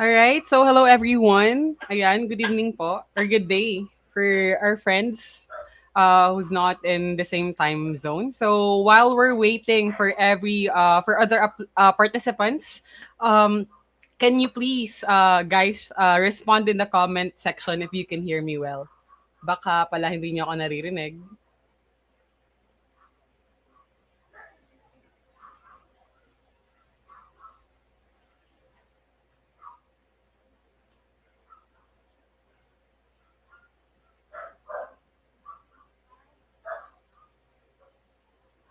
All right. So hello everyone. Ayan, good evening po or good day for our friends who's not in the same time zone. So while we're waiting for for other participants, um can you please guys respond in the comment section if you can hear me well? Baka pala hindi niyo ako naririnig.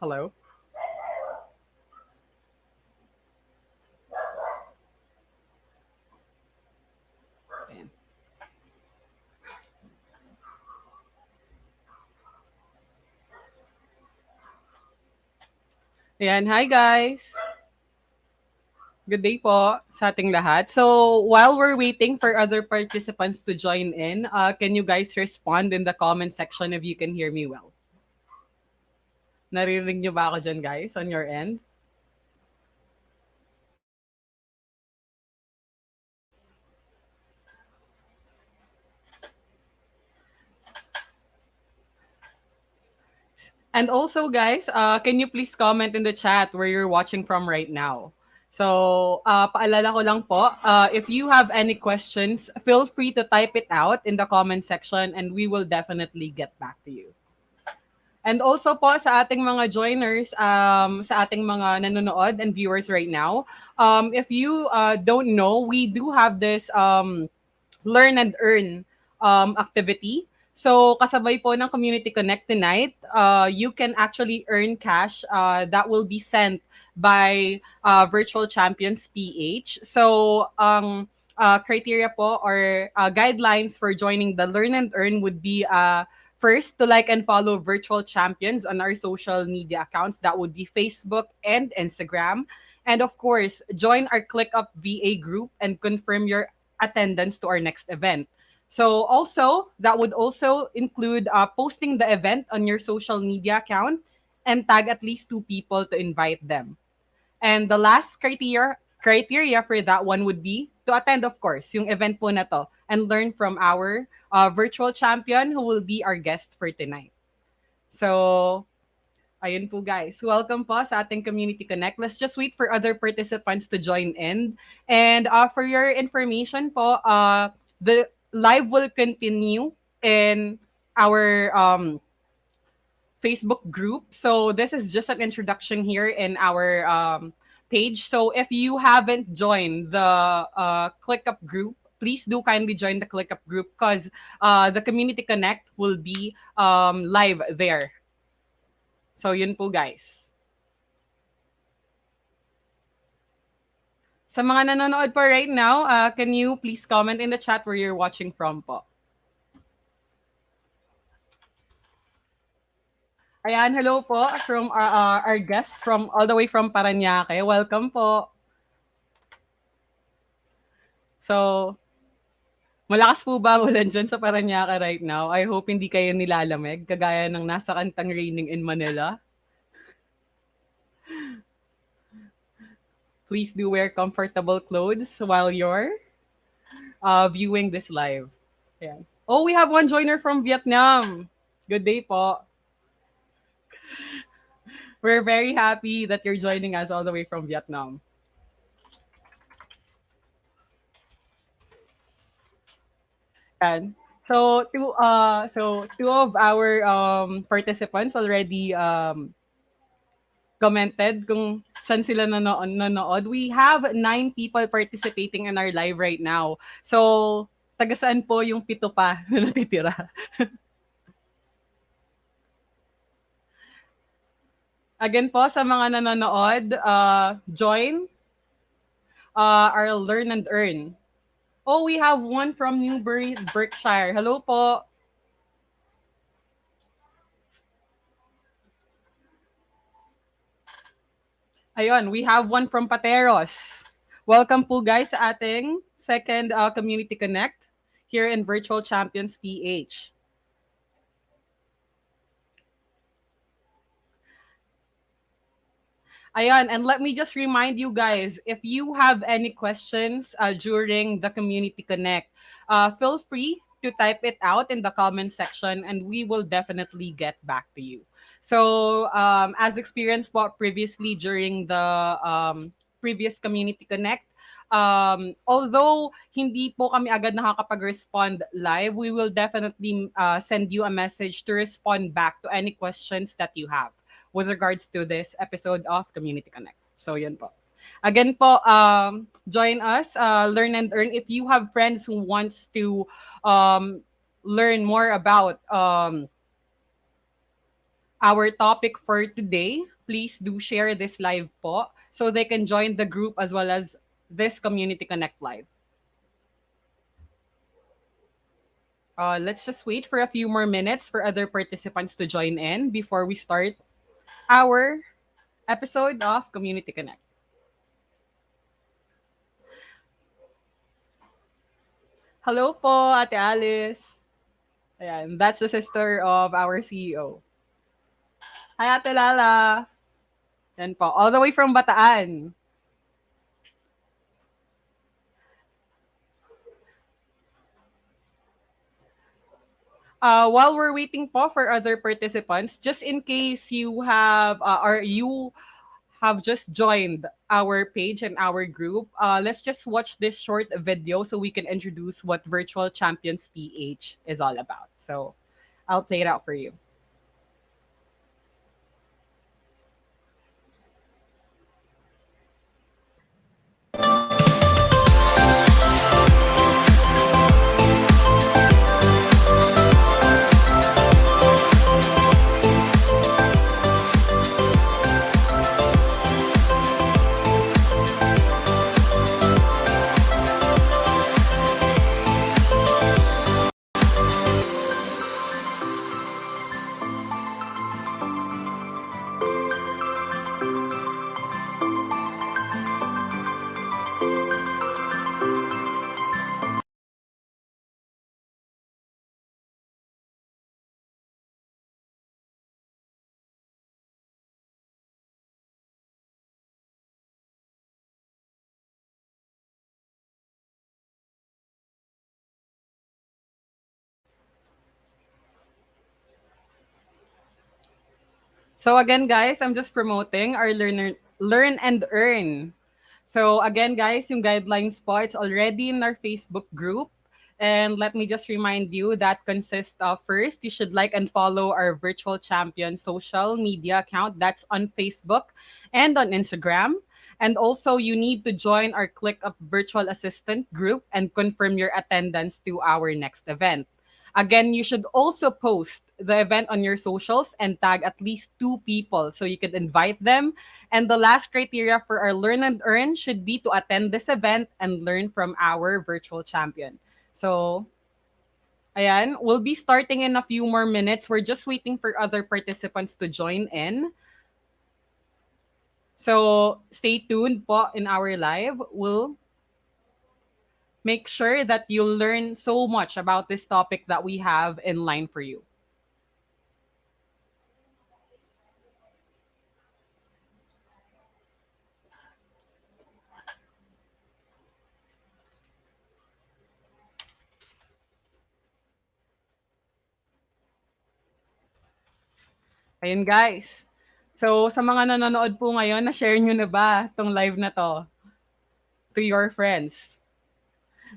Hello? Ayan. Ayan, hi guys. Good day po sa ating lahat. So, while we're waiting for other participants to join in, can you guys respond in the comment section if you can hear me well? Naririnig niyo ba ako dyan, guys, on your end? And also, guys, can you please comment in the chat where you're watching from right now? So, paalala ko lang po, if you have any questions, feel free to type it out in the comment section and we will definitely get back to you. And also po sa ating mga joiners, sa ating mga nanonood and viewers right now, if you don't know, we do have this learn and earn activity. So kasabay po ng Community Connect tonight, you can actually earn cash that will be sent by Virtual Champions PH. So ang criteria po or guidelines for joining the Learn and Earn would be first to like and follow Virtual Champions on our social media accounts. That would be Facebook and Instagram. And of course, join our ClickUp VA group and confirm your attendance to our next event. So also, that would also include posting the event on your social media account and tag at least two people to invite them. And the last criteria for that one would be to attend, of course, yung event po na to and learn from our virtual champion who will be our guest for tonight. So, ayun po guys. Welcome po sa ating Community Connect. Let's just wait for other participants to join in. And for your information po, the live will continue in our Facebook group. So this is just an introduction here in our page. So if you haven't joined the ClickUp group, please do kindly join the ClickUp group because the Community Connect will be live there. So yun po guys. Sa mga nanonood po right now, can you please comment in the chat where you're watching from po? Ayan, hello po from our guest from all the way from Paranaque. Welcome po. So, malakas po ba ang ulan dyan sa Paranaque right now? I hope hindi kayo nilalamig, kagaya ng nasa kantang Raining in Manila. Please do wear comfortable clothes while you're viewing this live. Ayan. Oh, we have one joiner from Vietnam. Good day po. We're very happy that you're joining us all the way from Vietnam. And so two of our participants already commented kung saan sila nanood. We have 9 people participating in our live right now. So, taga saan po yung 7 pa na natitira? Again po, sa mga nanonood, join our Learn and Earn. Oh, we have one from Newbury, Berkshire. Hello po. Ayun, we have one from Pateros. Welcome po guys sa ating second Community Connect here in Virtual Champions PH. Ayan, and let me just remind you guys, if you have any questions during the Community Connect, feel free to type it out in the comment section and we will definitely get back to you. So, as experienced po previously during the previous Community Connect, although hindi po kami agad nakakapag-respond live, we will definitely send you a message to respond back to any questions that you have with regards to this episode of Community Connect. So yun po. Again po, join us, Learn and Earn. If you have friends who wants to um, learn more about our topic for today, please do share this live po so they can join the group as well as this Community Connect live. Let's just wait for a few more minutes for other participants to join in before we start our episode of Community Connect. Hello po, Ate Alice. Ayan, that's the sister of our CEO. Hi, Ate Lala. Yan po, all the way from Bataan. While we're waiting po for other participants, just in case you have or you have just joined our page and our group, let's just watch this short video so we can introduce what Virtual Champions PH is all about. So I'll play it out for you. So again, guys, I'm just promoting our learn and earn. So again, guys, yung guidelines po, it's already in our Facebook group. And let me just remind you that consists of first, you should like and follow our virtual champion social media account. That's on Facebook and on Instagram. And also, you need to join our Click Up Virtual Assistant group and confirm your attendance to our next event. Again, you should also post the event on your socials and tag at least two people so you could invite them. And the last criteria for our Learn and Earn should be to attend this event and learn from our virtual champion. So, ayan, we'll be starting in a few more minutes. We're just waiting for other participants to join in. So, stay tuned po in our live. We'll make sure that you'll learn so much about this topic that we have in line for you. Ayun guys. So sa mga nanonood po ngayon, na-share nyo na ba tong live na to to your friends?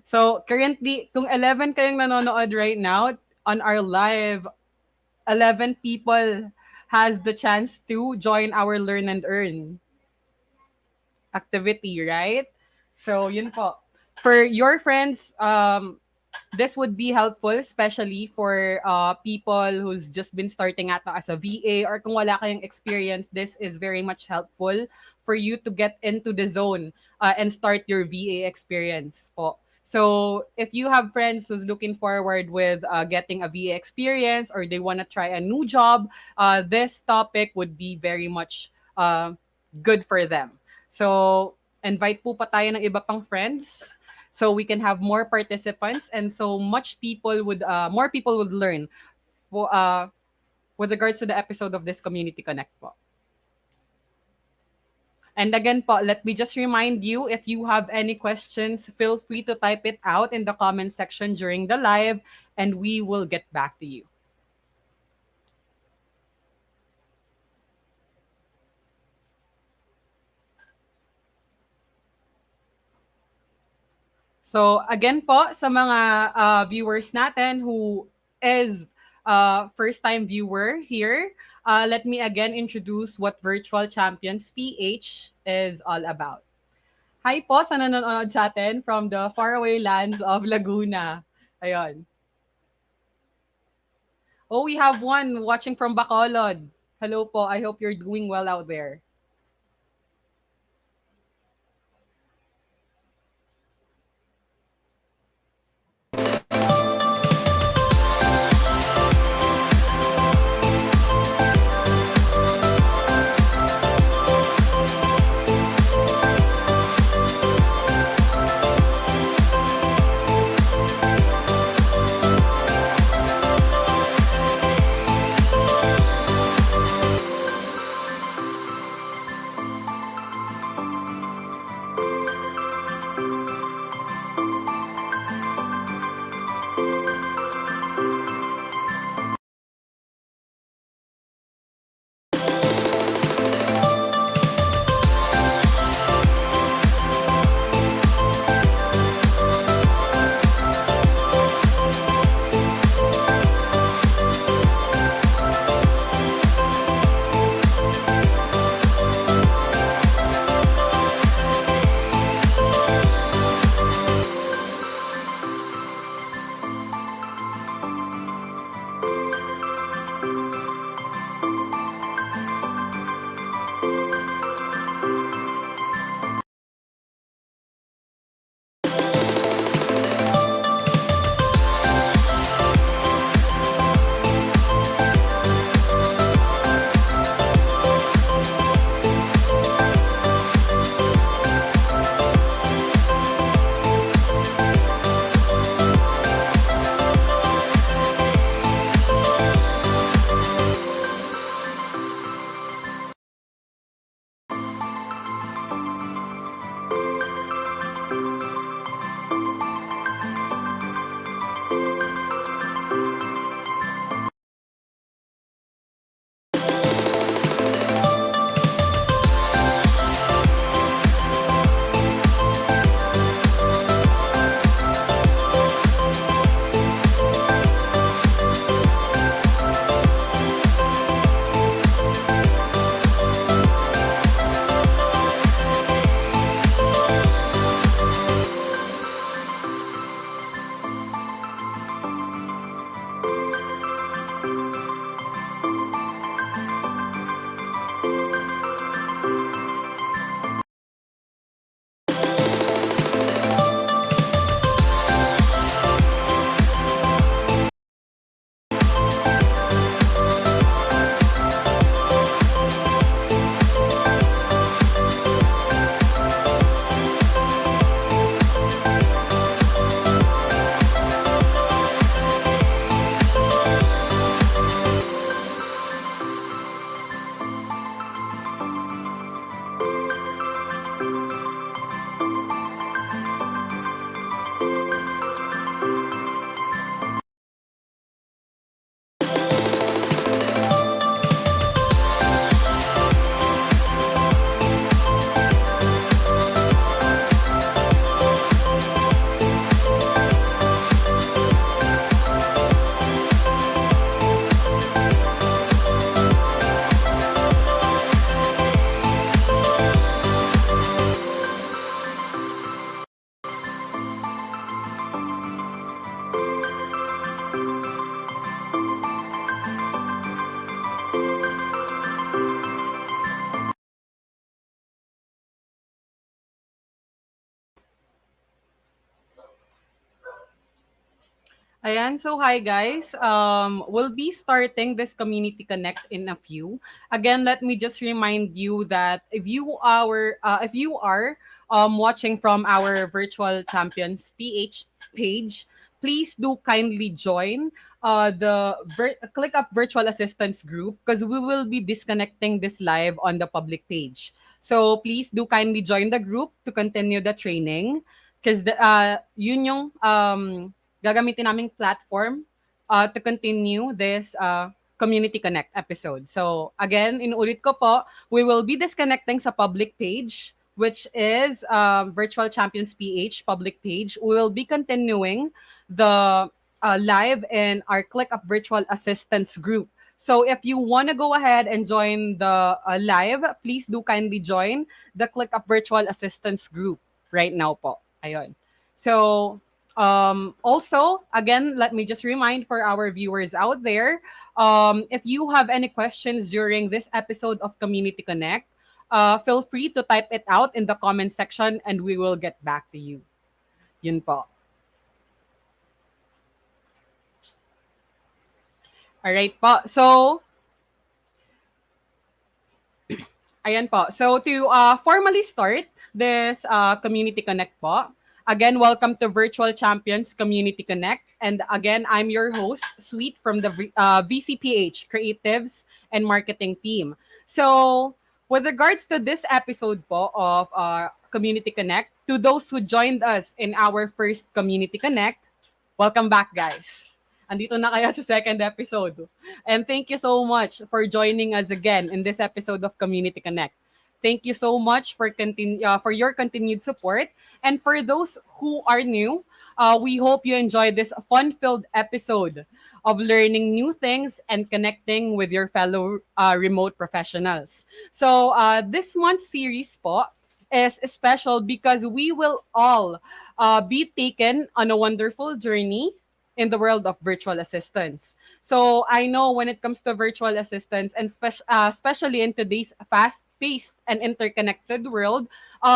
So currently, kung 11 kayong nanonood right now on our live, 11 people has the chance to join our Learn and Earn activity, right? So yun po. For your friends, this would be helpful, especially for people who's just been starting out as a VA or kung wala kayong experience, this is very much helpful for you to get into the zone and start your VA experience po. So if you have friends who's looking forward with getting a VA experience or they want to try a new job, this topic would be very much good for them. So invite po pa tayo ng iba pang friends so we can have more participants and so much people would more people would learn for with regards to the episode of this Community Connect po. And again po, let me just remind you, if you have any questions, feel free to type it out in the comment section during the live, and we will get back to you. So again po, sa mga viewers natin who is first-time viewer here, let me again introduce what Virtual Champions PH is all about. Hi po sa nanonood sa atin from the faraway lands of Laguna. Ayun. Oh, we have one watching from Bacolod. Hello po. I hope you're doing well out there. Ayan, so hi guys. We'll be starting this community connect in a few. Again, let me just remind you that if you are watching from our virtual champions PH page, please do kindly join the ClickUp Virtual Assistance group because we will be disconnecting this live on the public page. So please do kindly join the group to continue the training because yun yung gagamitin naming platform to continue this Community Connect episode. So again, inuulit ko po, we will be disconnecting sa public page which is Virtual Champions PH public page. We will be continuing the live in our ClickUp Virtual Assistance group. So if you want to go ahead and join the live, please do kindly join the ClickUp Virtual Assistance group right now po. Ayun. So also, again, let me just remind for our viewers out there, if you have any questions during this episode of Community Connect, feel free to type it out in the comment section and we will get back to you. Yun po. Alright po. So, ayan po. So, to formally start this Community Connect po, again, welcome to Virtual Champions Community Connect. And again, I'm your host, Sweet from the VCPH Creatives and Marketing team. So, with regards to this episode po of Community Connect, to those who joined us in our first Community Connect, welcome back, guys. Andito na kaya sa second episode. And thank you so much for joining us again in this episode of Community Connect. Thank you so much for for your continued support. And for those who are new, we hope you enjoyed this fun-filled episode of learning new things and connecting with your fellow remote professionals. So this month's series po is special because we will all be taken on a wonderful journey in the world of virtual assistants. So I know when it comes to virtual assistants, and especially in today's fast-paced and interconnected world,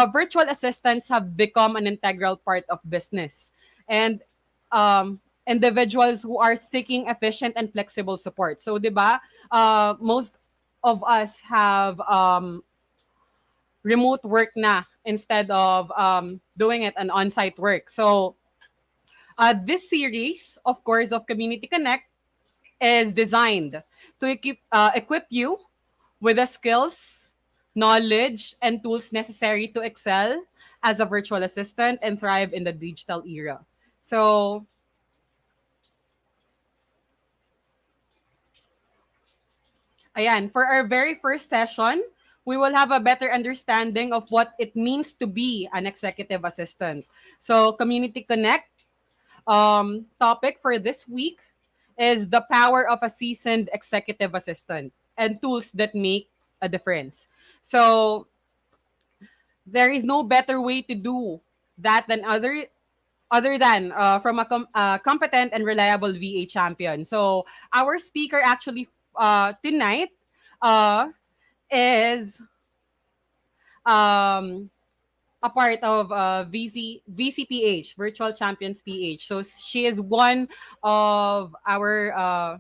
virtual assistants have become an integral part of business. And individuals who are seeking efficient and flexible support. So, di ba, most of us have remote work na instead of doing it an on-site work. So, this series, of course, of Community Connect is designed to equip you with the skills, knowledge, and tools necessary to excel as a virtual assistant and thrive in the digital era. So, ayan, for our very first session, we will have a better understanding of what it means to be an executive assistant. So, Community Connect topic for this week is the power of a seasoned executive assistant and tools that make a difference. So there is no better way to do that than other than from a competent and reliable VA champion. So our speaker actually tonight uh, is um, a part of VCPH, Virtual Champions PH. So she is one of our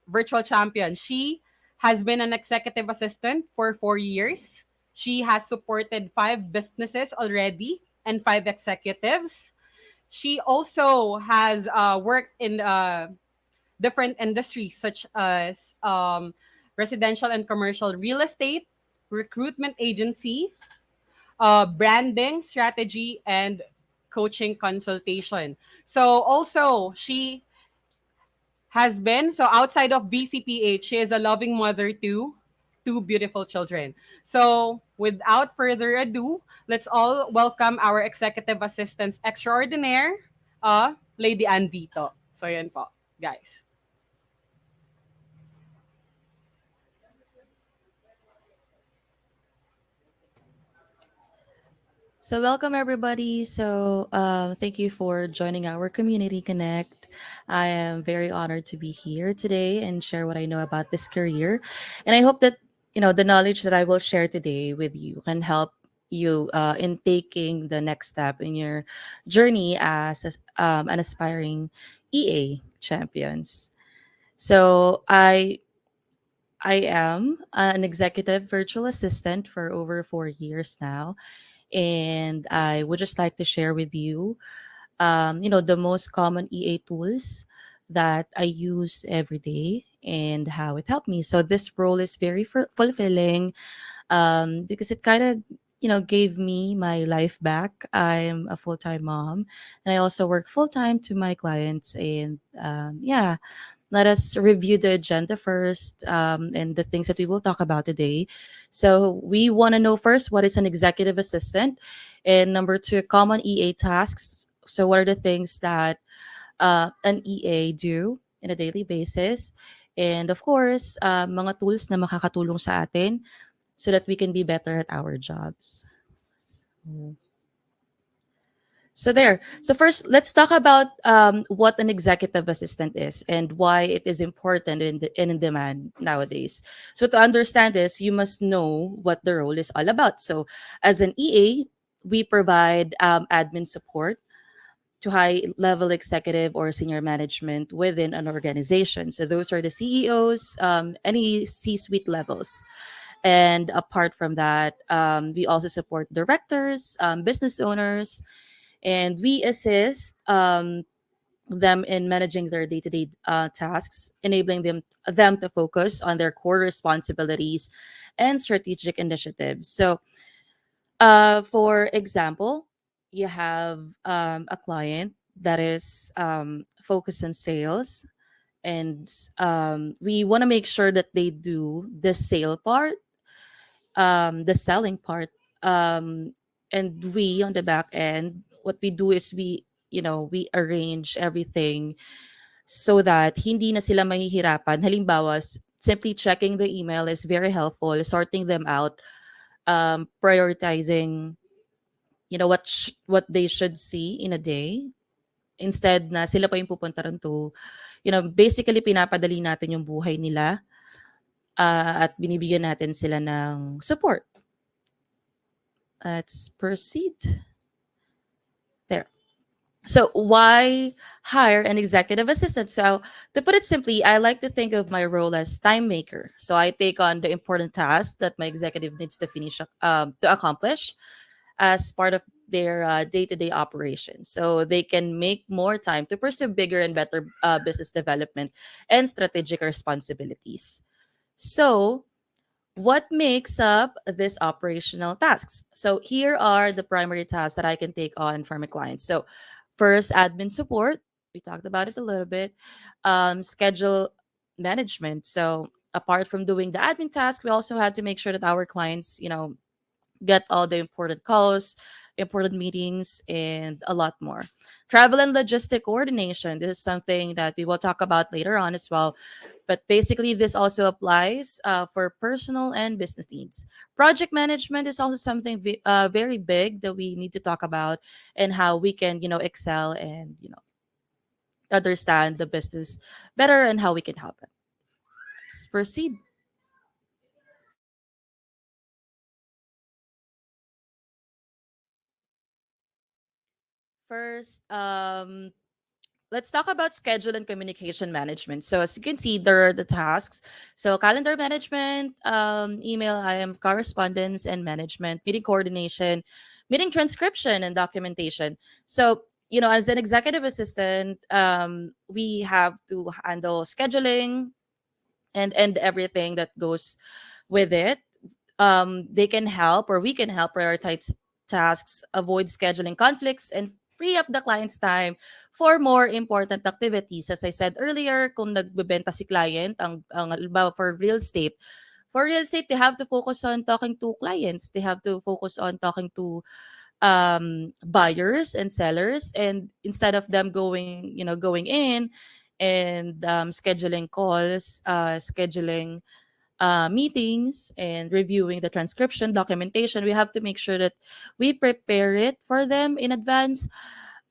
virtual champions. She has been an executive assistant for 4 years. She has supported 5 businesses already and 5 executives. She also has worked in different industries such as residential and commercial real estate, recruitment agency, branding strategy, and coaching consultation. So also she has been so outside of VCPH, she is a loving mother to 2 beautiful children. So without further ado, let's all welcome our executive assistants extraordinaire, Lady Ann Vito. So yan po, guys. So, welcome everybody. Thank you for joining our Community Connect. I am very honored to be here today and share what I know about this career. And I hope that, the knowledge that I will share today with you can help you in taking the next step in your journey as an aspiring EA champions. So, I am an executive virtual assistant for over 4 years now, and I would just like to share with you, the most common EA tools that I use every day and how it helped me. So this role is very fulfilling, because it kind of gave me my life back. I'm a full-time mom, and I also work full-time to my clients. And yeah, let us review the agenda first, and the things that we will talk about today. So we want to know first, what is an executive assistant, and number two, common EA tasks. So what are the things that an EA do in a daily basis, and of course, mga tools na makakatulong sa atin so that we can be better at our jobs. Mm. So there. So first, let's talk about what an executive assistant is and why it is important and in demand nowadays. So to understand this, you must know what the role is all about. So as an EA, we provide admin support to high level executive or senior management within an organization. So those are the CEOs, any C suite levels. And apart from that, we also support directors, business owners, and we assist them in managing their day-to-day tasks, enabling them to focus on their core responsibilities and strategic initiatives. So, for example, you have a client that is focused on sales, and we want to make sure that they do the sale part, the selling part, um, and we on the back end, what we do is we arrange everything so that hindi na sila mahihirapan. Halimbawa, simply checking the email is very helpful, sorting them out, prioritizing what they should see in a day, instead na sila pa yung pupunta ron to, basically pinapadali natin yung buhay nila, at binibigyan natin sila ng support. Let's proceed. There. So why hire an executive assistant? So to put it simply, I like to think of my role as time maker. So I take on the important tasks that my executive needs to to accomplish as part of their day-to-day operations, so they can make more time to pursue bigger and better business development and strategic responsibilities. So what makes up this operational tasks? So here are the primary tasks that I can take on for my clients. So first, admin support. We talked about it a little bit. Schedule management. So apart from doing the admin task, we also had to make sure that our clients, get all the important calls, important meetings, and a lot more. Travel and logistic coordination. This is something that we will talk about later on as well. But basically, this also applies for personal and business needs. Project management is also something very big that we need to talk about, and how we can, excel and, understand the business better and how we can help it. Let's proceed. First, let's talk about schedule and communication management. So as you can see, there are the tasks. So calendar management, email, IM correspondence and management, meeting coordination, meeting transcription and documentation. So, as an executive assistant, we have to handle scheduling and everything that goes with it. They can help, or we can help prioritize tasks, avoid scheduling conflicts, and free up the client's time for more important activities. As I said earlier, kung nagbebenta si client, ang halimbawa for real estate, they have to focus on talking to clients. They have to focus on talking to buyers and sellers, and instead of them going in and scheduling calls, scheduling meetings and reviewing the transcription documentation, we have to make sure that we prepare it for them in advance.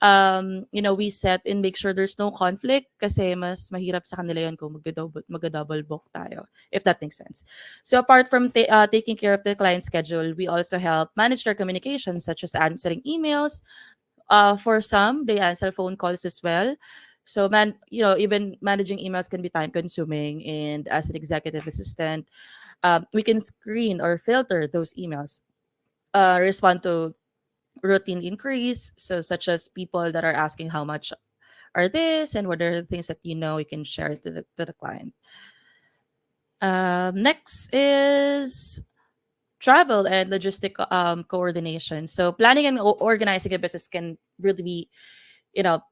We set and make sure there's no conflict, kasi mas mahirap sa kanila yun kung mag-double book tayo, if that makes sense. So apart from taking care of the client schedule, we also help manage their communication, such as answering emails. For some, they answer phone calls as well. So even managing emails can be time consuming, and as an executive assistant, we can screen or filter those emails, respond to routine inquiries, so such as people that are asking how much are this, and what are the things that you know you can share to the client. Next is travel and logistic coordination. So planning and organizing a business can really be,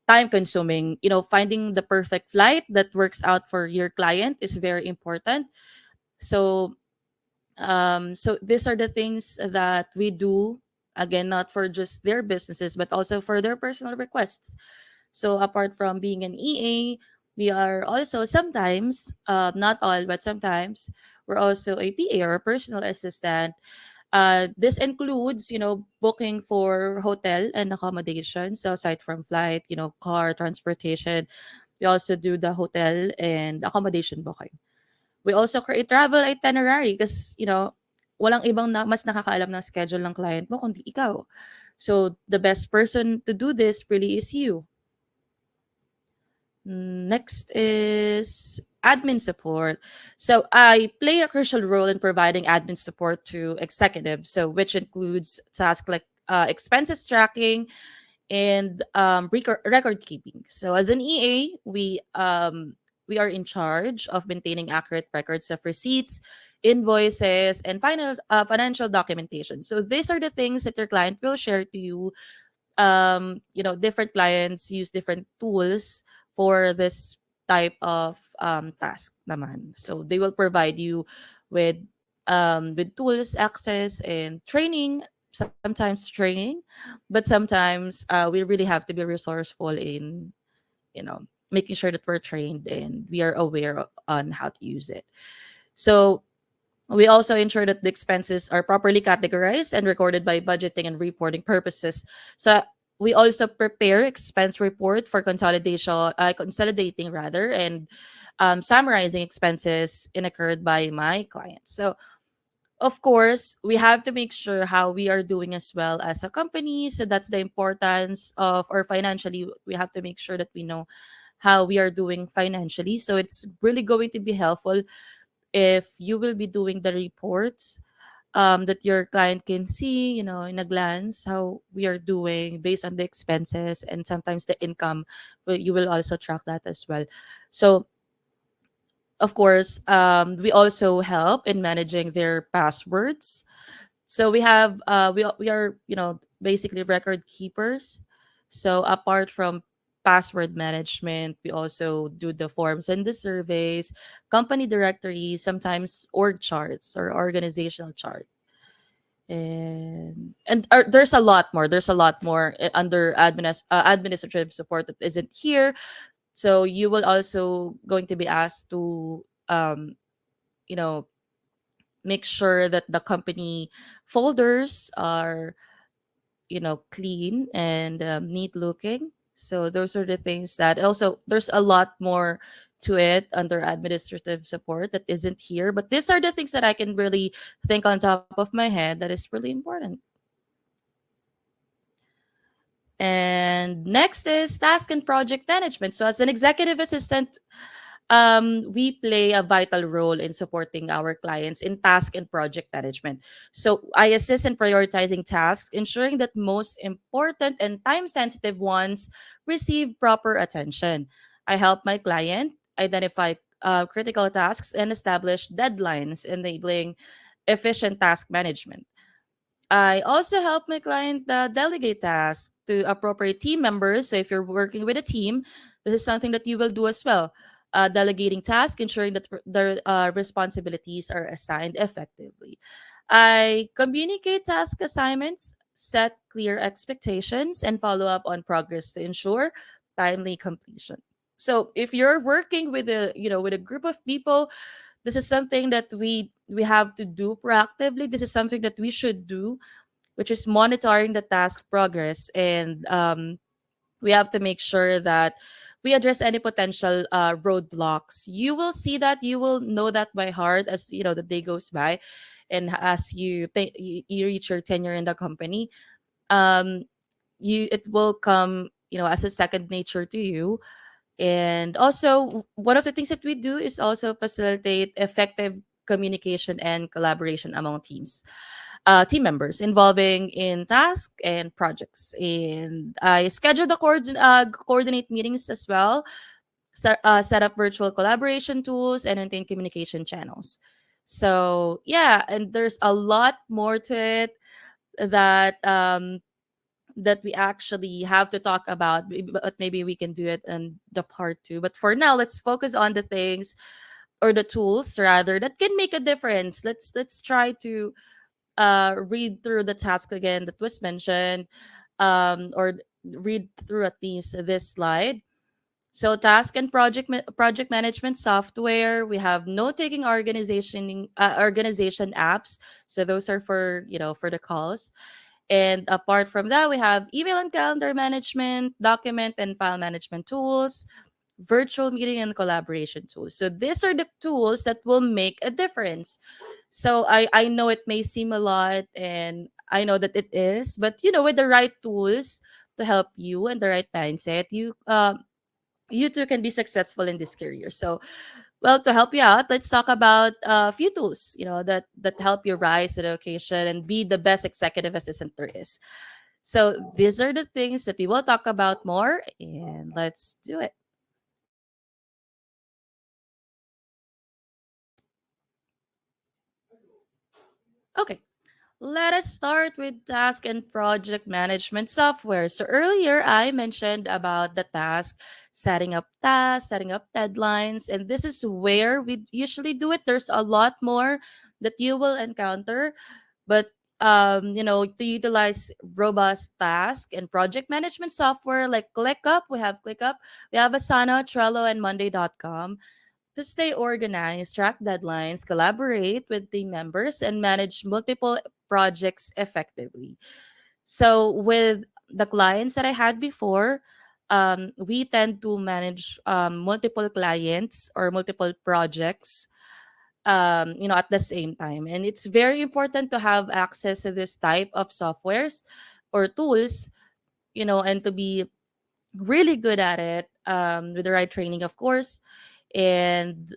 time consuming. Finding the perfect flight that works out for your client is very important. So so these are the things that we do, again, not for just their businesses but also for their personal requests. So apart from being an EA, we are also sometimes, not all, but sometimes, we're also a PA or a personal assistant. This includes, booking for hotel and accommodation. So aside from flight, car transportation, we also do the hotel and accommodation booking. We also create travel itinerary because, walang ibang mas nakakaalam ng schedule ng client mo kundi ikaw. So the best person to do this really is you. Next is admin support. So I play a crucial role in providing admin support to executives, so which includes tasks like expenses tracking and record keeping. So as an EA, we are in charge of maintaining accurate records of receipts, invoices, and financial documentation. So these are the things that your client will share to you. Different clients use different tools for this type of task naman. So they will provide you with with tools, access, and training. Sometimes training, but sometimes we really have to be resourceful in, making sure that we're trained and we are aware on how to use it. So we also ensure that the expenses are properly categorized and recorded by budgeting and reporting purposes. So we also prepare expense report for consolidating rather, and summarizing expenses incurred by my clients. So of course, we have to make sure how we are doing as well as a company. So that's the importance of, or financially, we have to make sure that we know how we are doing financially. So it's really going to be helpful if you will be doing the reports, that your client can see, in a glance, how we are doing based on the expenses and sometimes the income. But you will also track that as well. So of course, we also help in managing their passwords. So we are, basically record keepers. So apart from password management, we also do the forms and the surveys, company directories, sometimes org charts or organizational chart. And there's a lot more. There's a lot more under administrative support that isn't here. So you will also going to be asked to, you know make sure that the company folders are, clean and neat looking. So those are the things that, also there's a lot more to it under administrative support that isn't here, but these are the things that I can really think on top of my head that is really important. And next is task and project management. So as an executive assistant, we play a vital role in supporting our clients in task and project management. So I assist in prioritizing tasks, ensuring that most important and time sensitive ones receive proper attention. I help my client identify critical tasks and establish deadlines, enabling efficient task management. I also help my client delegate tasks to appropriate team members. So if you're working with a team, this is something that you will do as well. Delegating tasks, ensuring that the responsibilities are assigned effectively. I communicate task assignments, set clear expectations, and follow up on progress to ensure timely completion. So if you're working with a group of people, this is something that we have to do proactively. This is something that we should do, which is monitoring the task progress, and we have to make sure that we address any potential roadblocks. You will see that, you will know that by heart as the day goes by, and as you reach your tenure in the company. um it will come, as a second nature to you. And also, one of the things that we do is also facilitate effective communication and collaboration among teams. team members involving in tasks and projects. And I schedule the coordinate meetings as well, set up virtual collaboration tools, and maintain communication channels. So yeah, and there's a lot more to it that that we actually have to talk about, but maybe we can do it in the part two. But for now, let's focus on the things or the tools rather that can make a difference. Let's try to read through the task again that was mentioned, or read through at least this slide. So task and project management software. We have note taking organization apps. So those are for, for the calls. And apart from that, we have email and calendar management, document and file management tools, virtual meeting and collaboration tools. So these are the tools that will make a difference. So I know it may seem a lot, and I know that it is, but with the right tools to help you and the right mindset, you too can be successful in this career. So, well, to help you out, let's talk about a few tools, that help you rise to the occasion and be the best executive assistant there is. So these are the things that we will talk about more, and let's do it. Okay. Let us start with task and project management software. So earlier I mentioned about the task, setting up tasks, setting up deadlines, and this is where we usually do it. There's a lot more that you will encounter, but to utilize robust task and project management software like ClickUp, we have ClickUp, we have Asana, Trello, and Monday.com to stay organized, track deadlines, collaborate with team members, and manage multiple projects effectively. So, with the clients that I had before, we tend to manage multiple clients or multiple projects, at the same time. And it's very important to have access to this type of softwares or tools, and to be really good at it, with the right training, of course. And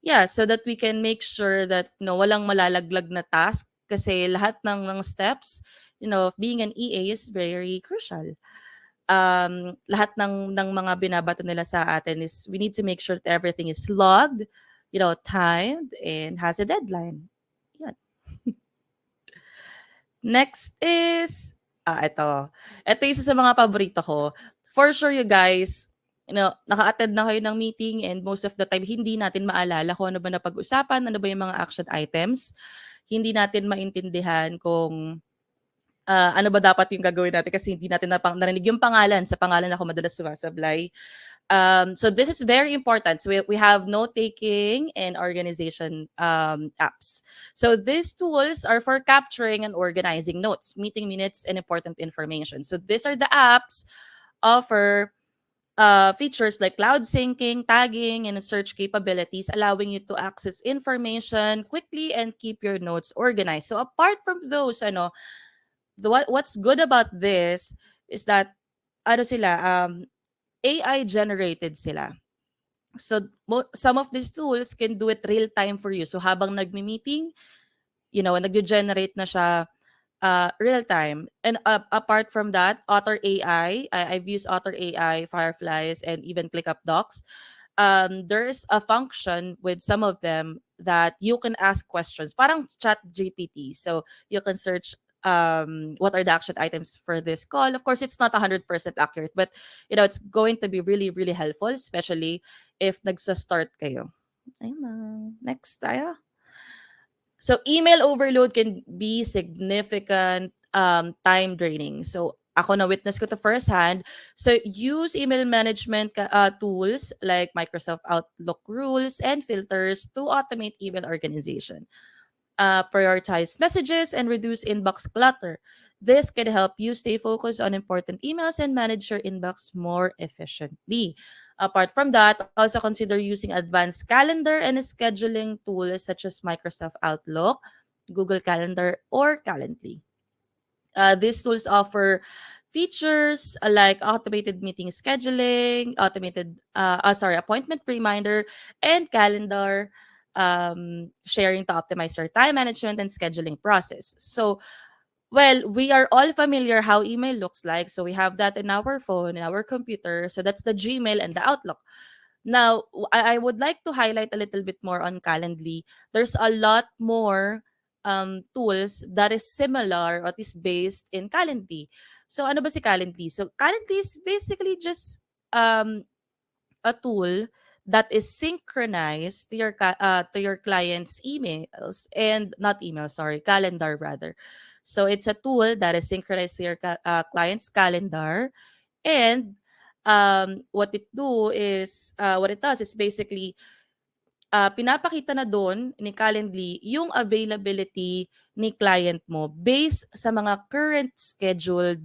yeah, so that we can make sure that walang malalaglag na task kasi lahat ng steps, of being an EA is very crucial. Lahat ng mga binabato nila sa atin is we need to make sure that everything is logged, timed, and has a deadline. Yan. Next is, ito. Ito isa sa mga paborito ko. For sure, you guys, naka-attend na kayo ng meeting, and most of the time, hindi natin maalala kung ano ba napag-usapan, ano ba yung mga action items. Hindi natin maintindihan kung ano ba dapat yung gagawin natin kasi hindi natin narinig yung pangalan. Sa pangalan ako madalas sumasablay. So this is very important. So we have note-taking and organization apps. So these tools are for capturing and organizing notes, meeting minutes, and important information. So these are the apps offer features like cloud syncing, tagging, and search capabilities, allowing you to access information quickly and keep your notes organized. So apart from those, what's good about this is that sila, AI generated sila. So some of these tools can do it real time for you. So habang nagmi-meeting, nagge-generate na siya real time. And apart from that, Otter AI, I've used Otter AI, Fireflies, and even ClickUp Docs. There's a function with some of them that you can ask questions, parang chat GPT. So you can search what are the action items for this call. Of course, it's not 100% accurate, but it's going to be really, really helpful, especially if nagsa-start kayo. Ayun lang. Next tayo. So email overload can be significant, time draining. So ako na witness ko to firsthand. So use email management tools like Microsoft Outlook rules and filters to automate email organization. Prioritize messages and reduce inbox clutter. This can help you stay focused on important emails and manage your inbox more efficiently. Apart from that, also consider using advanced calendar and scheduling tools such as Microsoft Outlook, Google Calendar, or Calendly. These tools offer features like automated meeting scheduling, appointment reminder, and calendar sharing to optimize your time management and scheduling process. So, well, we are all familiar how email looks like. So we have that in our phone, in our computer. So that's the Gmail and the Outlook. Now, I would like to highlight a little bit more on Calendly. There's a lot more tools that is similar or is based in Calendly. So ano ba si Calendly? So Calendly is basically just um, a tool that is synchronized to to your client's emails and not email, sorry, calendar rather. So it's a tool that is synchronized to your client's calendar, and what it does is basically pinapakita na doon ni Calendly yung availability ni client mo based sa mga current scheduled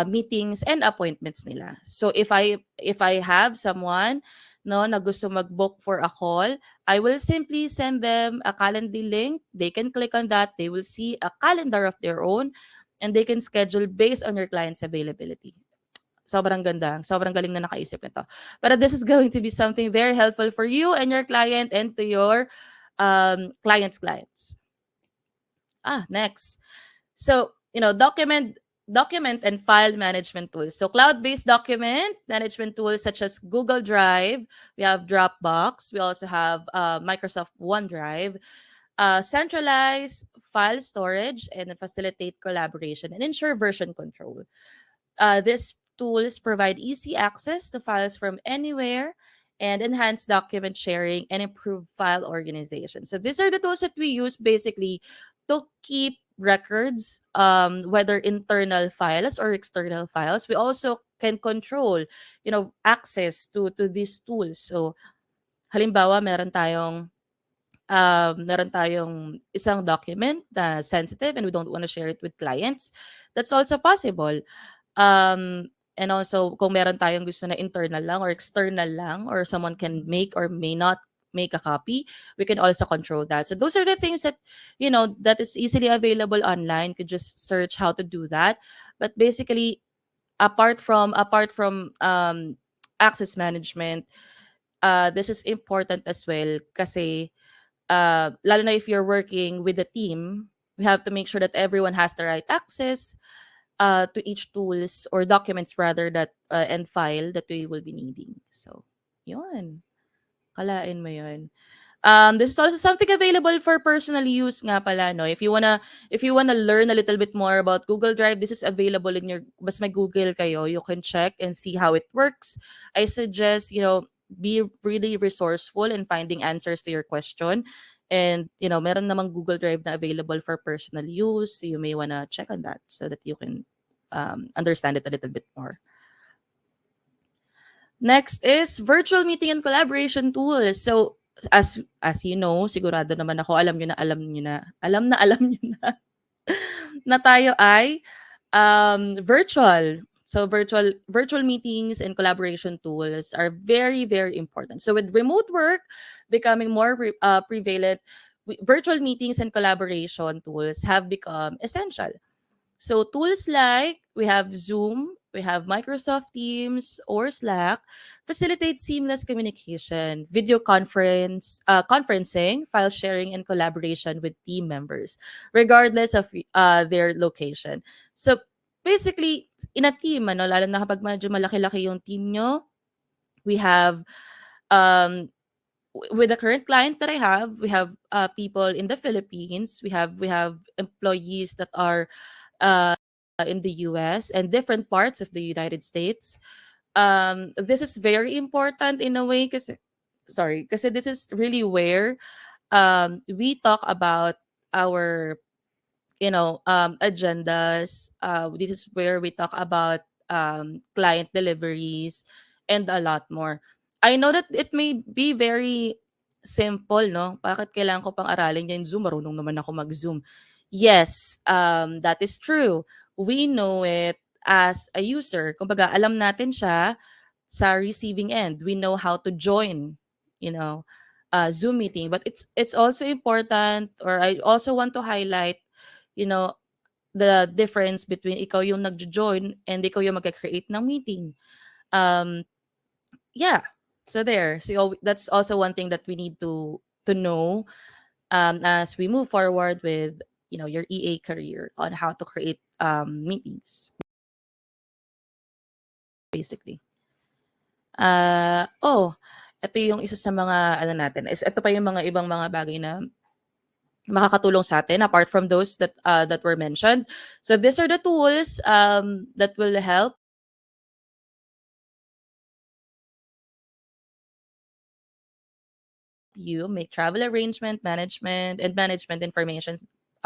meetings and appointments nila. So if I have someone no na gusto mag-book for a call, I will simply send them a Calendly link. They can click on that. They will see a calendar of their own and they can schedule based on your client's availability. Sobrang ganda. Sobrang galing na nakaisip nito. But this is going to be something very helpful for you and your client and to your clients. Next. So, document and file management tools. So, cloud-based document management tools such as Google Drive, we have Dropbox, we also have Microsoft OneDrive, centralize file storage and facilitate collaboration and ensure version control. These tools provide easy access to files from anywhere and enhance document sharing and improve file organization. So these are the tools that we use basically to keep records, whether internal files or external files. We also can control, access to these tools. So halimbawa, meron tayong isang document na sensitive and we don't want to share it with clients. That's also possible. And also, kung meron tayong gusto na internal lang or external lang, or someone can make or may not make a copy, we can also control that. So those are the things that, that is easily available online. You could just search how to do that. But basically, apart from access management, this is important as well kasi lalo na if you're working with a team, we have to make sure that everyone has the right access to each tools or documents rather that and file that we will be needing. So, yun. Kalain mo yun. This is also something available for personal use nga pala, no? If you wanna learn a little bit more about Google Drive, this is available in your bas may Google kayo, you can check and see how it works. I suggest, be really resourceful in finding answers to your question. And, meron namang Google Drive na available for personal use. So you may wanna check on that so that you can understand it a little bit more. Next is virtual meeting and collaboration tools. So as you know, sigurado naman ako alam niyo na na tayo ay virtual. So virtual meetings and collaboration tools are very very important. So with remote work becoming more prevalent, virtual meetings and collaboration tools have become essential. So tools like we have Zoom, we have Microsoft Teams or Slack facilitate seamless communication, conferencing, file sharing, and collaboration with team members, regardless of their location. So basically, in a team, lalo na kapag medyo malaki-laki yung team nyo, we have um, with the current client that I have, we have people in the Philippines. We have employees that are in the US and different parts of the United States. This is very important in a way because this is really where we talk about our agendas. This is where we talk about client deliveries and a lot more. I know that it may be very simple, no? Bakit kailangan ko pang aralin yung Zoom? Marunong naman ako mag-Zoom. Yes, that is true. We know it as a user. Kumbaga, alam natin siya sa receiving end. We know how to join, Zoom meeting. But it's also important, or I also want to highlight, you know, the difference between ikaw yung nagjo-join and ikaw yung magka-create ng meeting. Um, yeah. So there. So that's also one thing that we need to to know as we move forward with your EA career on how to create meetings basically. Oh, ito yung isa sa mga ano natin is ito pa yung mga ibang mga bagay na makakatulong sa atin apart from those that were mentioned. So these are the tools that will help you make travel arrangement, management, and management information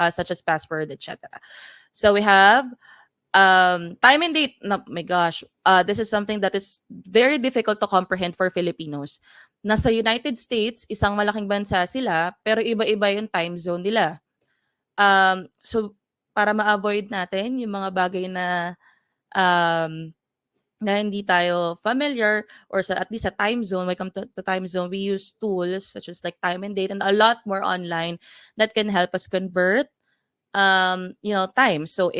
such as password, etc. So we have time and date. No, my gosh, this is something that is very difficult to comprehend for Filipinos. Nasa United States, isang malaking bansa sila, pero iba-iba yung time zone nila. So, para ma-avoid natin yung mga bagay um, na hindi tayo familiar or sa at least sa time zone, when it comes to time zone, we use tools such as like time and date and a lot more online that can help us convert time. So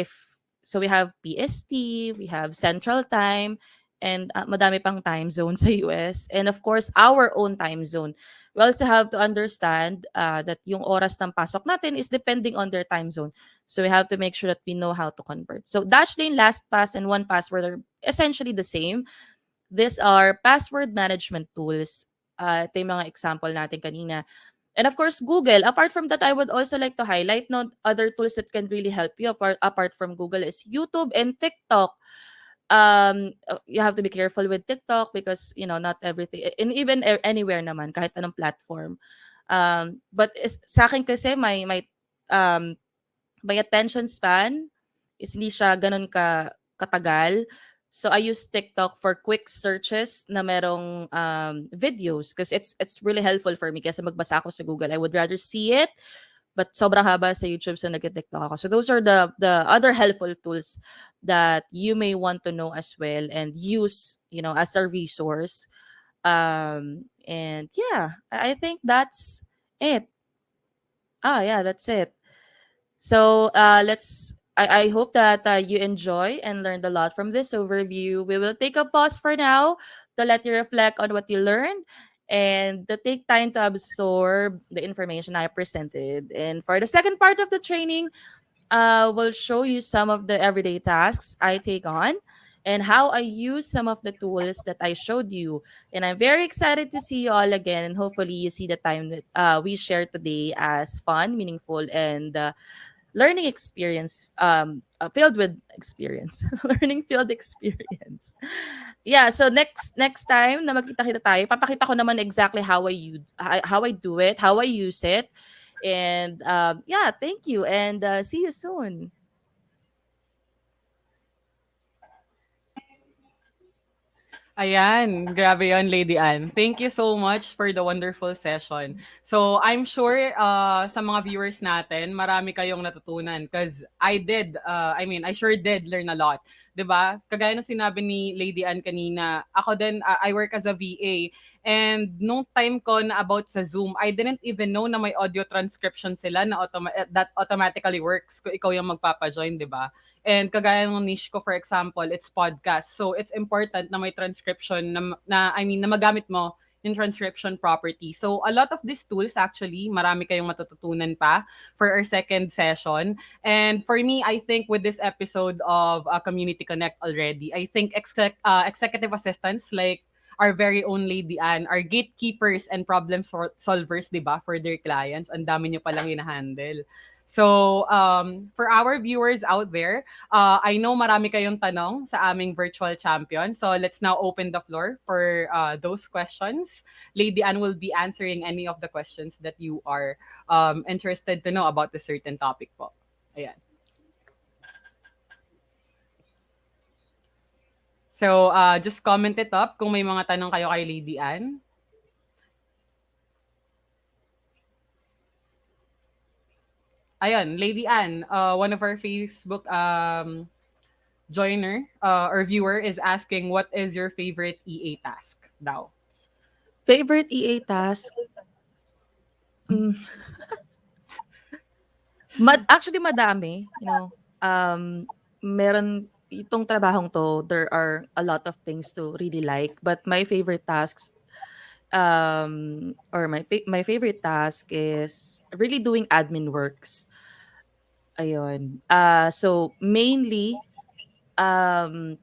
we have PST, we have Central Time, and madami pang time zone sa US, and of course our own time zone. We also have to understand that yung oras ng pasok natin is depending on their time zone. So we have to make sure that we know how to convert. So Dashlane, LastPass, and 1Password are essentially the same. These are password management tools. Ito yung mga example natin kanina. And of course, Google. Apart from that, I would also like to highlight no other tools that can really help you apart from Google is YouTube and TikTok. You have to be careful with TikTok because not everything and even anywhere naman kahit anong platform. But sa akin kasi um my attention span is hindi siya ganun katagal. So I use TikTok for quick searches na merong videos because it's really helpful for me kasi magbasa ako sa Google. I would rather see it but sobrang haba sa YouTube so nag-TikTok ako. So those are the other helpful tools that you may want to know as well and use, as a resource. And yeah, I think that's it. Yeah, that's it. So I hope that you enjoy and learned a lot from this overview. We will take a pause for now to let you reflect on what you learned and to take time to absorb the information I presented. And for the second part of the training, we'll show you some of the everyday tasks I take on and how I use some of the tools that I showed you. And I'm very excited to see you all again. And hopefully, you see the time that we shared today as fun, meaningful, and learning experience filled with experience learning filled experience. Yeah, so next time na magkita-kita tayo papakita ko naman exactly how I do it, how I use it, and yeah, thank you and see you soon. Ayan, grabe yon, Lady Anne. Thank you so much for the wonderful session. So, I'm sure sa mga viewers natin, marami kayong natutunan because I sure did learn a lot. 'Di ba? Kagaya ng sinabi ni Lady Anne kanina, ako din, I work as a VA. And nung time ko na about sa Zoom, I didn't even know na may audio transcription sila na that automatically works kung ikaw yung magpapa-join, 'di ba? And kagaya ng niche ko, for example, it's podcast. So it's important na may transcription na magamit mo yung transcription property. So a lot of these tools actually, marami kayong matututunan pa for our second session. And for me, I think with this episode of Community Connect already, I think executive assistants like our very own Lady Anne are gatekeepers and problem solvers, di ba, for their clients. Ang dami nyo palang hinahandle. So, for our viewers out there, I know marami kayong tanong sa aming virtual champion. So, let's now open the floor for those questions. Lady Anne will be answering any of the questions that you are interested to know about the certain topic po. Ayan. So, just comment it up kung may mga tanong kayo kay Lady Anne. Ayun, Lady Anne, one of our Facebook joiner or viewer is asking, what is your favorite EA task daw? Favorite EA task? Mm, actually madami, meron itong trabahong to, there are a lot of things to really like, but my favorite tasks or my favorite task is really doing admin works. Ayun. So mainly um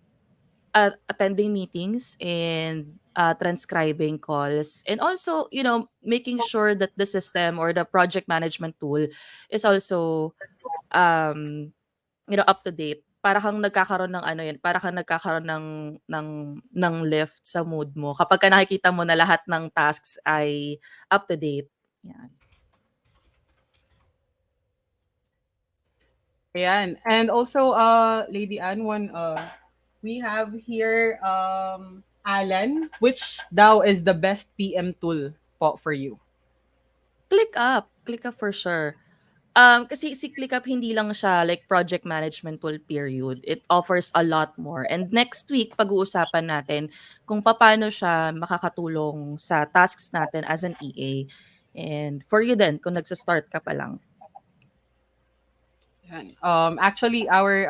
attending meetings and transcribing calls, and also making sure that the system or the project management tool is also um up to date, para kang nagkakaroon ng ano 'yan, para kang nagkakaroon ng lift sa mood mo kapagka nakikita mo na lahat ng tasks ay up to date, 'yan. Ayan. And also, Lady Anne, we have here Alan, which daw is the best PM tool po for you? ClickUp for sure. Kasi si ClickUp hindi lang siya like project management tool period. It offers a lot more. And next week pag-uusapan natin kung paano siya makakatulong sa tasks natin as an EA. And for you din kung nagsa-start ka pa lang. Ayan. Actually, our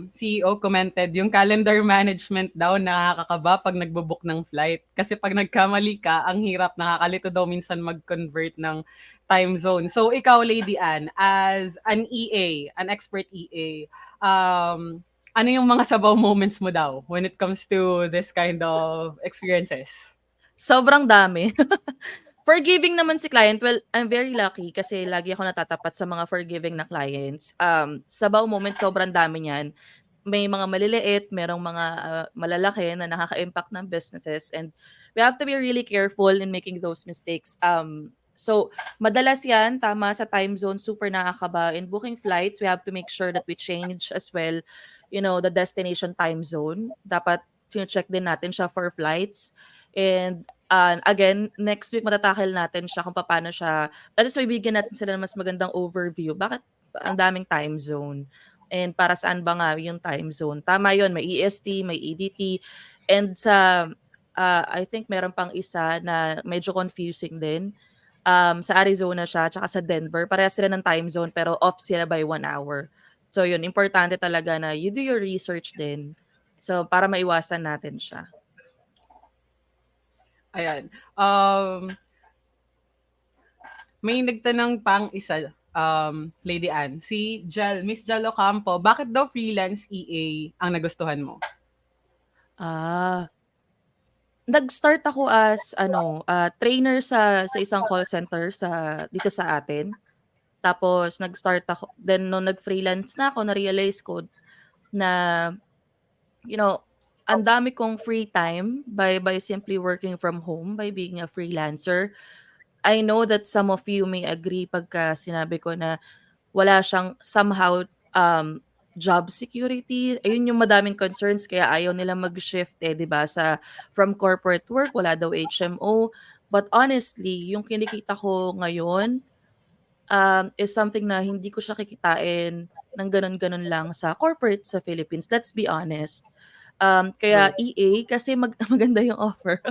CEO commented yung calendar management daw nakakakaba pag nagbo-book ng flight. Kasi pag nagkamali ka, ang hirap, nakakalito daw minsan mag-convert ng time zone. So ikaw, Lady Anne, as an EA, an expert EA, ano yung mga sabaw moments mo daw when it comes to this kind of experiences? Sobrang dami. Forgiving naman si client, well, I'm very lucky kasi lagi ako natatapat sa mga forgiving na clients. Sabaw moments, sobrang dami niyan. May mga maliliit, merong mga malalaki na nakaka-impact ng businesses, and we have to be really careful in making those mistakes. So, madalas yan, tama sa time zone, super nakakaba. In booking flights, we have to make sure that we change as well, the destination time zone. Dapat check din natin siya for flights. And again, next week matatakil natin siya kung paano siya, at least bibigyan natin sila ng mas magandang overview. Bakit ang daming time zone? And para saan ba nga yung time zone? Tama yun, may EST, may EDT. And I think meron pang isa na medyo confusing din. Sa Arizona siya, tsaka sa Denver. Parehas sila ng time zone, pero off sila by 1 hour. So yun, importante talaga na you do your research din. So para maiwasan natin siya. Ayan. May nagtanong pang isa, Lady Anne. Si Miss Jel Ocampo, bakit daw freelance EA ang nagustuhan mo? Ah, Nag-start ako as trainer sa isang call center dito sa atin. Tapos nag-start ako, then nung nag-freelance na ako, na-realize ko na, you know, ang dami kong free time by simply working from home, by being a freelancer. I know that some of you may agree pagka sinabi ko na wala siyang somehow job security. Ayun yung madaming concerns kaya ayaw nila mag-shift 'di ba, from corporate work, wala daw HMO. But honestly, yung kinikita ko ngayon is something na hindi ko siya kikitain ng gano'n-gano'n lang sa corporate sa Philippines. Let's be honest. Kaya True. EA kasi maganda yung offer.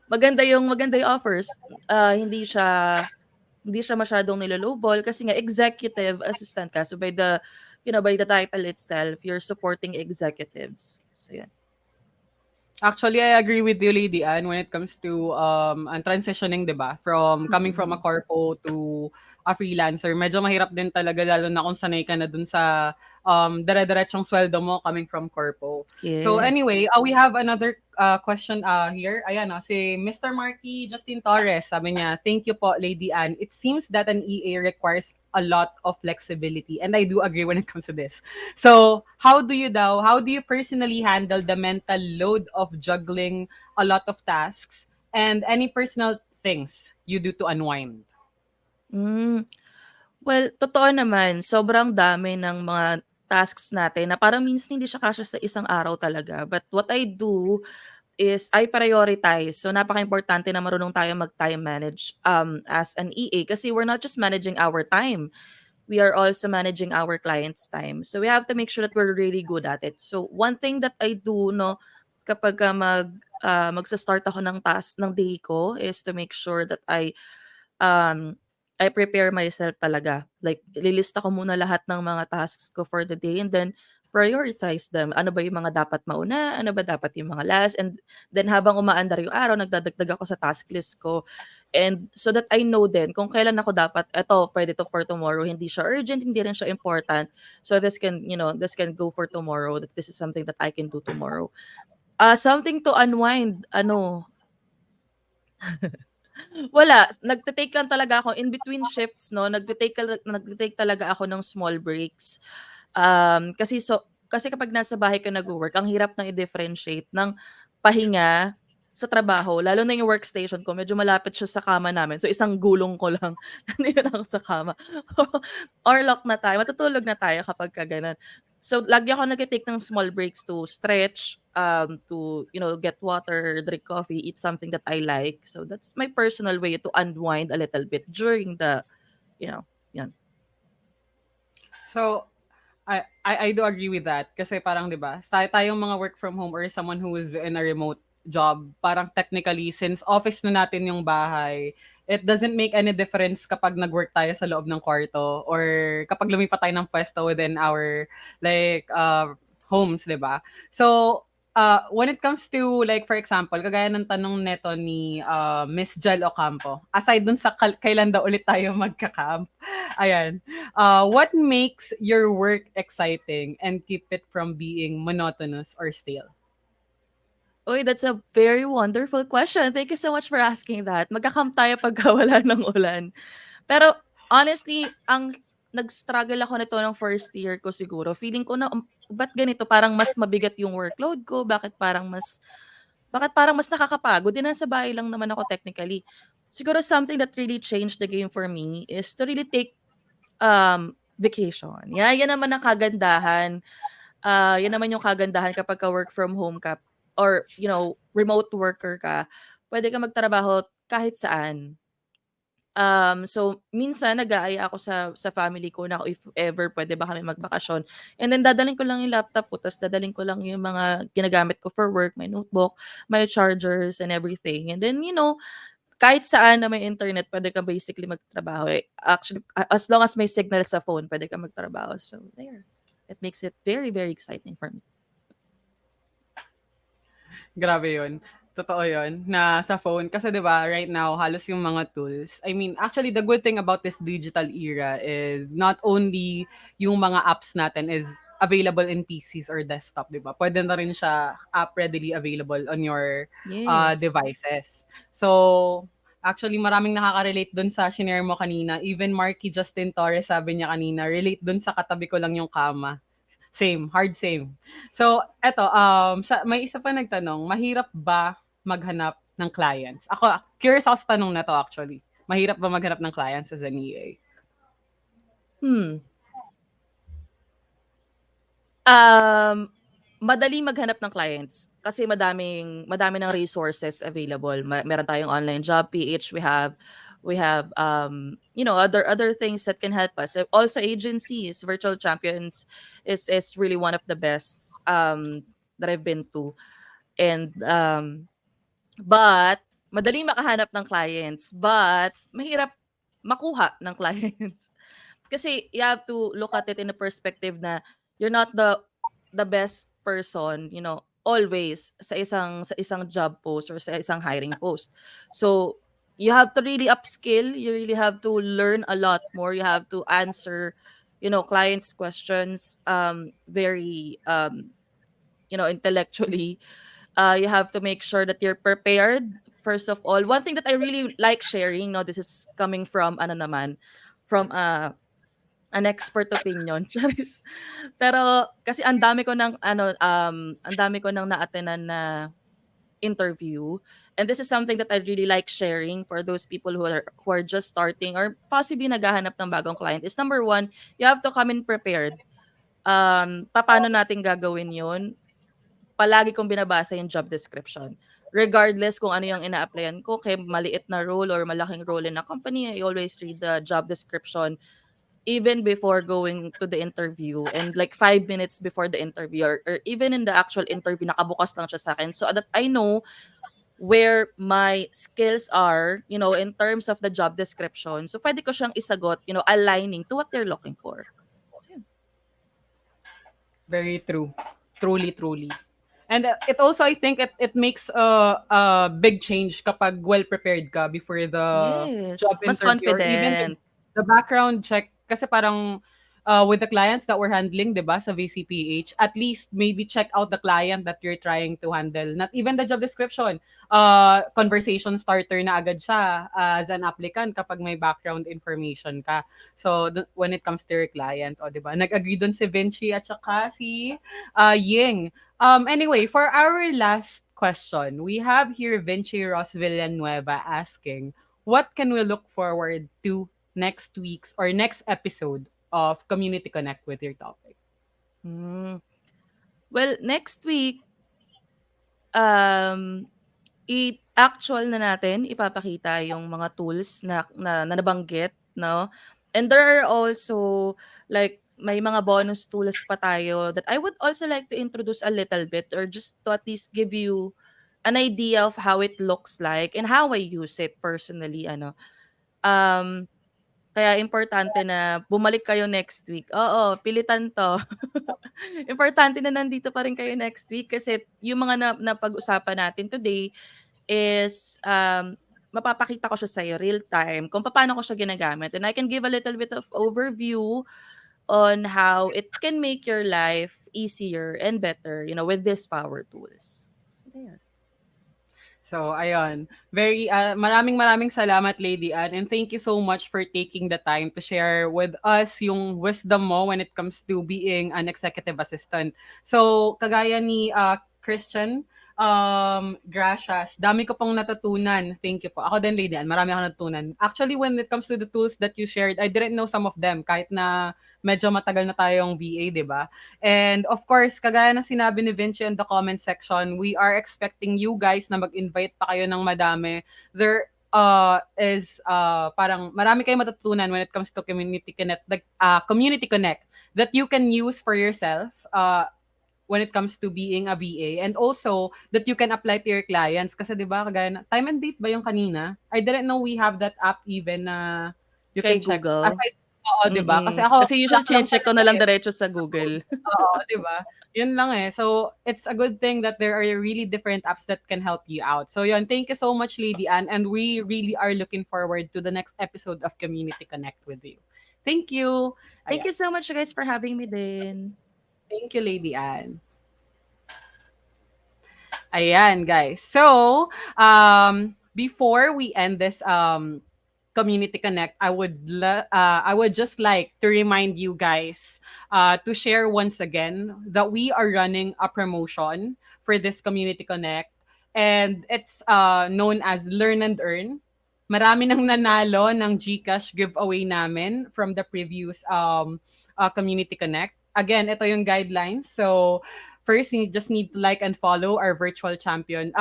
Maganda yung offers. Hindi siya masyadong nilolowball kasi nga executive assistant ka. So by the title itself, you're supporting executives. So yan. Actually, I agree with you, Lady Anne, when it comes to ang transitioning, 'di ba? From coming from a Mm. corpo to a freelancer. Medyo mahirap din talaga lalo na kung sanay ka na dun sa dire-diretsong sweldo mo coming from corpo. So Yes. anyway, we have another question here. Ayan, si Mr. Marky Justin Torres, sabi niya, thank you po, Lady Anne. It seems that an EA requires a lot of flexibility, and I do agree when it comes to this. So, how do you personally handle the mental load of juggling a lot of tasks and any personal things you do to unwind? Hmm. Well, totoo naman, sobrang dami ng mga tasks natin na parang minsan hindi siya kasya sa isang araw talaga. But what I do is I prioritize. So napaka-importante na marunong tayo mag-time manage as an EA kasi we're not just managing our time. We are also managing our clients' time. So we have to make sure that we're really good at it. So one thing that I do, no, kapag magsa-start ako ng task ng day ko is to make sure that I prepare myself talaga. Like, ililista ko muna lahat ng mga tasks ko for the day, and then prioritize them. Ano ba yung mga dapat mauna, ano ba dapat yung mga last, and then habang umaandar yung araw, nagdadagdag ako sa task list ko. And so that I know din kung kailan ako dapat, eto, pwede to for tomorrow, hindi siya urgent, hindi rin siya important. So this can, this can go for tomorrow, that this is something that I can do tomorrow. Something to unwind, wala, nagte-take lang talaga ako in between shifts 'no, nagte-take talaga ako ng small breaks. Kasi kapag nasa bahay ka nagwo-work, ang hirap ng i-differentiate ng pahinga sa trabaho, lalo na yung workstation ko medyo malapit siya sa kama namin. So isang gulong ko lang nandito na ako sa kama. Or na tayo, matutulog na tayo kapagka gano'n. So, lagi ako nagte-take ng small breaks to stretch, to, get water, drink coffee, eat something that I like. So, that's my personal way to unwind a little bit during the, you know, yan. So, I do agree with that kasi parang 'di ba, tayong mga work from home or someone who is in a remote job, parang technically since office na natin yung bahay, it doesn't make any difference kapag nag-work tayo sa loob ng kwarto or kapag lumipat tayo ng pwesto within our like homes, 'di ba? So, when it comes to like for example, kagaya ng tanong neto ni Miss Jel Ocampo, aside dun sa kailan daw ulit tayo magka-camp, ayan. What makes your work exciting and keep it from being monotonous or stale? Uy, that's a very wonderful question. Thank you so much for asking that. Magka-camp tayo pagka wala ng ulan. Pero honestly, ang nag-struggle ako nito ng first year ko siguro. Feeling ko na, ba't ganito? Parang mas mabigat yung workload ko. Bakit parang mas nakakapagod? Din nasa bahay lang naman ako technically. Siguro something that really changed the game for me is to really take vacation. Yan naman ang kagandahan. Yan naman yung kagandahan kapag ka work from home ka or, remote worker ka. Pwede ka magtrabaho kahit saan. So minsan nag-aaya ako sa family ko na if ever pwede ba kami magbakasyon. And then dadalhin ko lang yung laptop ko, ta's dadalhin ko lang yung mga ginagamit ko for work, my notebook, my chargers and everything. And then, kahit saan na may internet pwede ka basically magtrabaho, eh. Actually, as long as may signal sa phone pwede ka magtrabaho. So there, it makes it very, very exciting for me. Grabe yun. Totoo yun, na sa phone. Kasi 'di ba right now, halos yung mga tools, I mean, actually the good thing about this digital era is not only yung mga apps natin is available in PCs or desktop, 'di ba? Pwede na rin siya app readily available on your Yes. devices. So, actually maraming nakaka-relate dun sa shinare mo kanina. Even Marky Justin Torres sabi niya kanina, relate dun sa katabi ko lang yung kama. Same, hard same. So, eto, may isa pa nagtanong, mahirap ba maghanap ng clients? Ako, curious ako sa tanong na to actually. Mahirap ba maghanap ng clients as an EA? Hmm. Um, Madali maghanap ng clients kasi madami ng resources available. Meron tayong online job PH, we have other things that can help us. Also agencies, Virtual Champions is really one of the best that I've been to. And but madali makahanap ng clients, but mahirap makuha ng clients. Kasi you have to look at it in a perspective na you're not the best person, always sa isang job post or sa isang hiring post. So you have to really upskill, you really have to learn a lot more, you have to answer, clients' questions very intellectually. You have to make sure that you're prepared. First of all, one thing that I really like sharing, no, this is coming from ano naman, from an expert opinion. Charis. Pero kasi ang dami ko nang na-attendan na interview, and this is something that I really like sharing for those people who are just starting or possibly naghahanap ng bagong client is number one, you have to come in prepared. Paano natin gagawin 'yun? Palagi kong binabasa yung job description. Regardless kung ano yung ina-applyan ko, kay maliit na role or malaking role in a company, I always read the job description even before going to the interview, and like 5 minutes before the interview, or even in the actual interview, nakabukas lang siya sa akin so that I know where my skills are, in terms of the job description. So pwede ko siyang isagot, aligning to what they're looking for. So, yun. Very true. Truly, truly. And it also, I think, it makes a big change kapag well prepared ka before the Yes, job mas interview or even confident. the background check. Kasi parang with the clients that we're handling, 'di ba, sa VCPH, at least maybe check out the client that you're trying to handle. Not even the job description. Conversation starter na agad siya as an applicant kapag may background information ka. So when it comes to your client, o 'di ba? Nag-agree dun si Vinci at saka si Ying. Anyway, for our last question, we have here Vinci Ross Villanueva asking, what can we look forward to next week's or next episode of Community Connect with your topic? Hmm. Well, next week, um, i-actual na natin, ipapakita yung mga tools na nabanggit, no? And there are also, like, may mga bonus tools pa tayo that I would also like to introduce a little bit, or just to at least give you an idea of how it looks like and how I use it personally, ano. Um, Kaya importante na bumalik kayo next week. Oo, pilitan 'to. Importante na nandito pa rin kayo next week kasi yung mga napag-usapan natin today is, mapapakita ko siya sa'yo real time kung paano ko siya ginagamit, and I can give a little bit of overview on how it can make your life easier and better, with these power tools. So there. So, ayun. Maraming salamat, Lady Anne. And thank you so much for taking the time to share with us yung wisdom mo when it comes to being an executive assistant. So, kagaya ni Christian, gracias. Dami ko pong natutunan. Thank you po. Ako din, Lady Anne. Marami akong natutunan. Actually, when it comes to the tools that you shared, I didn't know some of them kahit na medyo matagal na tayong VA, di ba? And of course, kagaya ng sinabi ni Vinci in the comment section, we are expecting you guys na mag-invite pa kayo ng madami. There is parang marami kayong matutunan when it comes to community connect that you can use for yourself when it comes to being a VA, and also that you can apply to your clients kasi 'di ba kagaya na time and date ba yung kanina? I didn't know we have that app even na you Kay can check. Google? Aside, oo, 'di ba? Kasi ako Kasi wala usually ko lang chine-check ko talaga na lang eh. diretso sa Google. Oo, 'di ba? 'Yun lang eh. So, it's a good thing that there are really different apps that can help you out. So, 'yun, thank you so much, Lady Anne, and we really are looking forward to the next episode of Community Connect with you. Thank you. Thank Ayan. you so much, guys, for having me din. Thank you, Lady Anne. Ayan, guys. So, before we end this community connect, I would just like to remind you guys to share once again that we are running a promotion for this community connect, and it's known as Learn and Earn. Marami nang nanalo ng GCash giveaway namin from the previous community connect. Again, ito yung guidelines. So, first, you just need to like and follow our virtual champions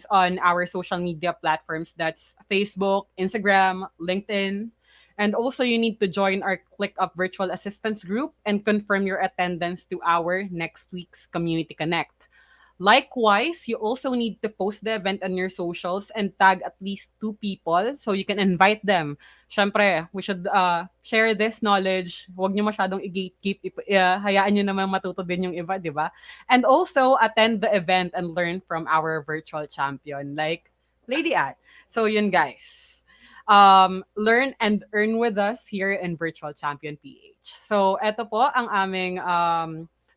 on our social media platforms. That's Facebook, Instagram, LinkedIn. And also, you need to join our Click Up Virtual Assistance group and confirm your attendance to our next week's Community Connect. Likewise, you also need to post the event on your socials and tag at least 2 people so you can invite them. Syempre, we should share this knowledge. Huwag nyo masyadong i-gatekeep. Hayaan nyo naman matuto din yung iba, di ba? And also, attend the event and learn from our virtual champion like Lady At. So yun, guys. Learn and earn with us here in Virtual Champion PH. So, eto po ang aming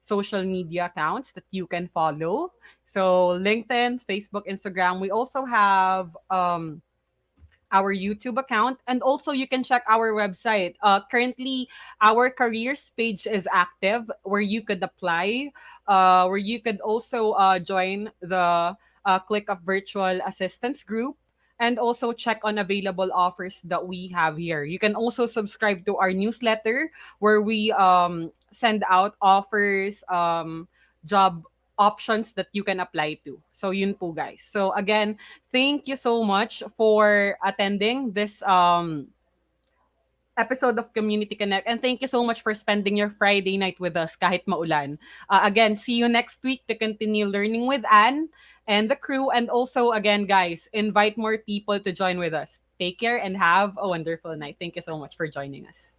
social media accounts that you can follow. So LinkedIn, Facebook, Instagram. We also have our YouTube account, and also you can check our website. Currently, our careers page is active where you could apply, where you could also join the Click of Virtual Assistance group. And also check on available offers that we have here. You can also subscribe to our newsletter where we send out offers, job options that you can apply to. So yun po guys. So again, thank you so much for attending this episode of Community Connect, and thank you so much for spending your Friday night with us kahit maulan. Again, see you next week to continue learning with Anne and the crew, and also again guys, invite more people to join with us. Take care and have a wonderful night. Thank you so much for joining us.